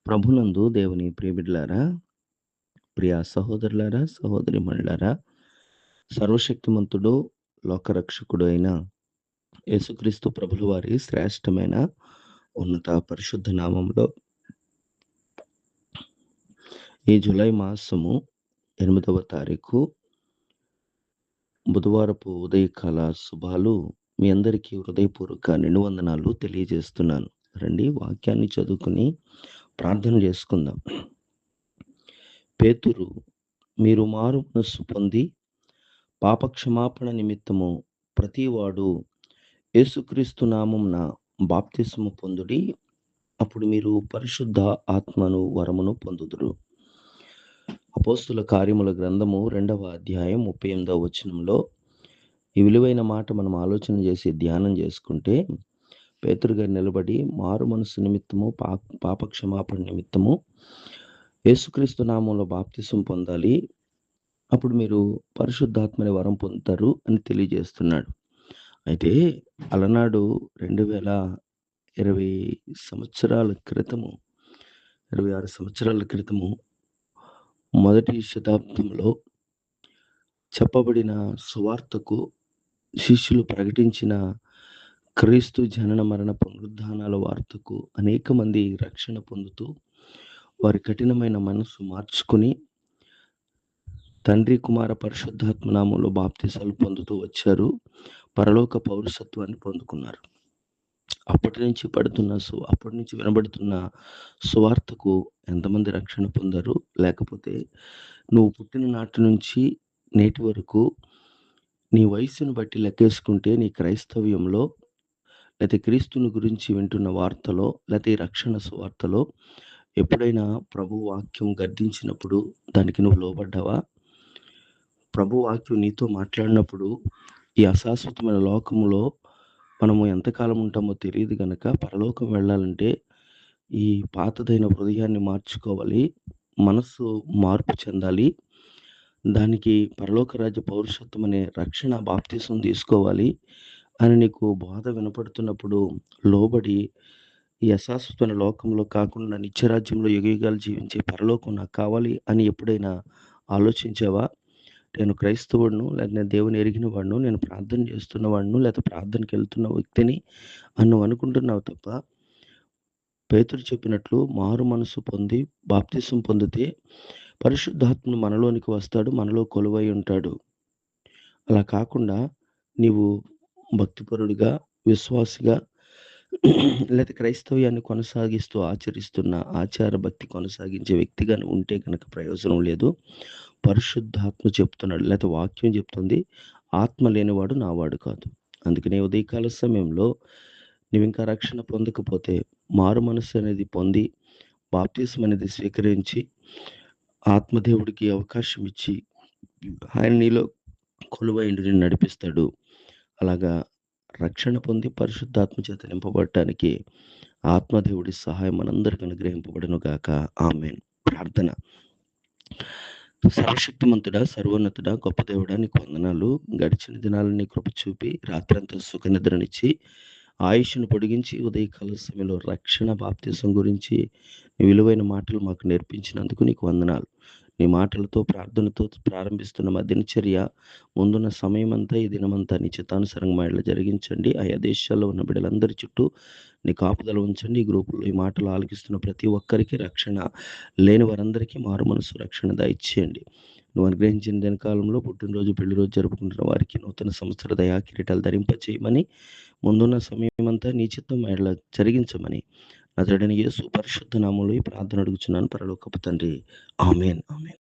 ప్రభునందు దేవుని ప్రియబిడ్డలారా, ప్రియ సహోదరులారా, సహోదరిమణులారా, సర్వశక్తిమంతుడు, లోకరక్షకుడు అయిన యేసుక్రీస్తు ప్రభుల వారి శ్రేష్టమైన ఉన్నత పరిశుద్ధ నామములో ఈ జూలై మాసము 8వ తారీఖు బుధవారపు ఉదయకాల శుభాలు మీ అందరికీ హృదయపూర్వక నిండు వందనాలు తెలియజేస్తున్నాను. రండి వాక్యాన్ని చదువుకుని ప్రార్థన చేసుకుందాం. పేతురు, మీరు మారు మనస్సు పొంది పాపక్షమాపణ నిమిత్తము ప్రతివాడు యేసుక్రీస్తు నామమున బాప్తిస్మము పొందుడి, అప్పుడు మీరు పరిశుద్ధ ఆత్మను వరమును పొందుదురు. అపోస్తుల కార్యముల గ్రంథము 2వ అధ్యాయం 38వ వచనంలో ఈ విలువైన మాట మనం ఆలోచన చేసి ధ్యానం చేసుకుంటే, పేతురు గారు నిలబడి మారు మనస్సు నిమిత్తము పాపక్షమాపణ నిమిత్తము యేసుక్రీస్తు నామంలో బాప్తిసం పొందాలి, అప్పుడు మీరు పరిశుద్ధాత్మని వరం పొందుతారు అని తెలియజేస్తున్నాడు. అయితే అలనాడు 2020 సంవత్సరాల క్రితము 26 సంవత్సరాల క్రితము మొదటి శతాబ్దంలో చెప్పబడిన సువార్తకు శిష్యులు ప్రకటించిన క్రీస్తు జనన మరణ పునరుద్ధానాల వార్తకు అనేక మంది రక్షణ పొందుతూ వారి కఠినమైన మనసు మార్చుకుని తండ్రి కుమార పరిశుద్ధాత్మ నామంలో బాప్తిసాలు పొందుతూ వచ్చారు. పరలోక పౌరసత్వాన్ని పొందుకున్నారు. అప్పటి నుంచి వినబడుతున్న సువార్తకు ఎంతమంది రక్షణ పొందారు? లేకపోతే నువ్వు పుట్టిన నాటి నుంచి నేటి వరకు నీ వయసును బట్టి లెక్కేసుకుంటే నీ క్రైస్తవ్యంలో లేకపోతే క్రీస్తుని గురించి వింటున్న వార్తలో లేకపోతే ఈ రక్షణ సువార్తలో ఎప్పుడైనా ప్రభు వాక్యం గద్దించినప్పుడు దానికి నువ్వు లోబడ్డావా? ప్రభు వాక్యం నీతో మాట్లాడినప్పుడు ఈ అశాశ్వతమైన లోకంలో మనము ఎంతకాలం ఉంటామో తెలియదు కనుక పరలోకం వెళ్ళాలంటే ఈ పాతదైన హృదయాన్ని మార్చుకోవాలి, మనస్సు మార్పు చెందాలి, దానికి పరలోక రాజ్య పౌరుషత్వం అనే రక్షణ బాప్తిసం తీసుకోవాలి అని నీకు బోధ వినపడుతున్నప్పుడు లోబడి ఈ అశాశ్వతమైన లోకంలో కాకుండా నిత్యరాజ్యంలో యుగయుగాలు జీవించే పరలోకం నాకు కావాలి అని ఎప్పుడైనా ఆలోచించావా? నేను క్రైస్తవుడును, లేదా నేను దేవుని ఎరిగిన వాడును, నేను ప్రార్థన చేస్తున్న వాడును, లేదా ప్రార్థనకి వెళ్తున్న వ్యక్తిని అని నువ్వు అనుకుంటున్నావు తప్ప, పేతురు చెప్పినట్లు మారు మనసు పొంది బాప్తిసం పొందితే పరిశుద్ధాత్ముడు మనలోనికి వస్తాడు, మనలో కొలువై ఉంటాడు. అలా కాకుండా నీవు భక్తిపరుడిగా, విశ్వాసిగా లేదా క్రైస్తవ్యాన్ని కొనసాగిస్తూ ఆచరిస్తున్న ఆచార భక్తి కొనసాగించే వ్యక్తిగా ఉంటే కనుక ప్రయోజనం లేదు. పరిశుద్ధాత్మ చెప్తున్నాడు, లేకపోతే వాక్యం చెప్తుంది, ఆత్మ లేనివాడు నావాడు కాదు. అందుకనే ఉదయకాల సమయంలో నువ్వు ఇంకా రక్షణ పొందకపోతే మారు మనస్సు అనేది పొంది బాప్తిసం అనేది స్వీకరించి ఆత్మదేవుడికి అవకాశం ఇచ్చి ఆయన నీలో కొలువైండి నిన్ను నడిపిస్తాడు. అలాగా రక్షణ పొంది పరిశుద్ధాత్మ చేత నింపబడటానికి ఆత్మదేవుడి సహాయం మనందరికీ అనుగ్రహింపబడును గాక. ఆమేన్. ప్రార్థన. సర్వశక్తిమంతుడా, సర్వోన్నతుడా, గొప్ప దేవుడా, నీకు వందనాలు. గడిచిన దినాలని కృప చూపి రాత్రంతా సుఖనిద్రనిచ్చి ఆయుష్ను పొడిగించి ఉదయకాల సమయంలో రక్షణ బాప్తిసం గురించి నీ విలువైన మాటలు మాకు నేర్పించినందుకు నీకు వందనాలు. నీ మాటలతో ప్రార్థనతో ప్రారంభిస్తున్న మా దినచర్య ముందున్న సమయం అంతా ఈ దినమంతా నీ చిత్తానుసారంగా మా ఇళ్ళ జరిగించండి. ఆయా దేశాల్లో ఉన్న బిడ్డలందరి చుట్టూ నీ కాపుదల ఉంచండి. ఈ గ్రూపుల్లో ఈ మాటలు ఆలకిస్తున్న ప్రతి ఒక్కరికి రక్షణ లేని వారందరికీ మారు మనసు రక్షణ దయచేయండి. నువ్వు అనుగ్రహించిన దినకాలంలో పుట్టినరోజు, పెళ్లి రోజు జరుపుకుంటున్న వారికి నూతన సంవత్సర దయా కిరీటాలు ధరింపచేయమని, ముందున్న సమయం అంతా నీ చిత్తం మా ఇళ్ళ జరిగించమని నజరేయుడైన యేసు పరిశుద్ధ నామములో ఈ ప్రార్థన అడుగుచున్నాను పరలోకపు తండ్రి. ఆమేన్. ఆమేన్.